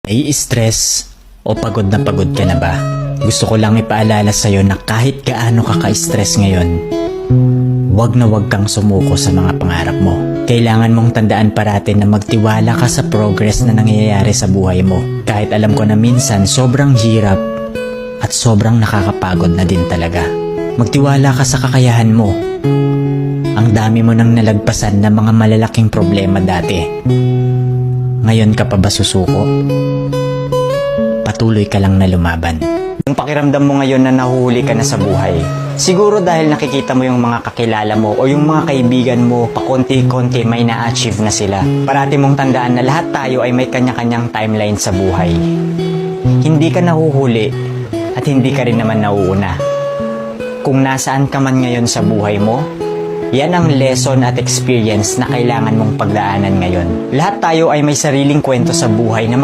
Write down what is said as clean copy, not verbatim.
Nai-stress o pagod na pagod ka na ba? Gusto ko lang ipaalala sa'yo na kahit gaano ka ka-stress ngayon, wag na wag kang sumuko sa mga pangarap mo. Kailangan mong tandaan parati na magtiwala ka sa progress na nangyayari sa buhay mo. Kahit alam ko na minsan sobrang hirap at sobrang nakakapagod na din talaga. Magtiwala ka sa kakayahan mo. Ang dami mo nang nalagpasan na mga malalaking problema dati. Ngayon ka pa ba susuko? Patuloy ka lang na lumaban. Yung pakiramdam mo ngayon na nahuhuli ka na sa buhay, siguro dahil nakikita mo yung mga kakilala mo o yung mga kaibigan mo, pakonti-konti may na-achieve na sila. Parati mong tandaan na lahat tayo ay may kanya-kanyang timeline sa buhay. Hindi ka nahuhuli at hindi ka rin naman nauuna. Kung nasaan ka man ngayon sa buhay mo, yan ang lesson at experience na kailangan mong pagdaanan ngayon. Lahat tayo ay may sariling kwento sa buhay na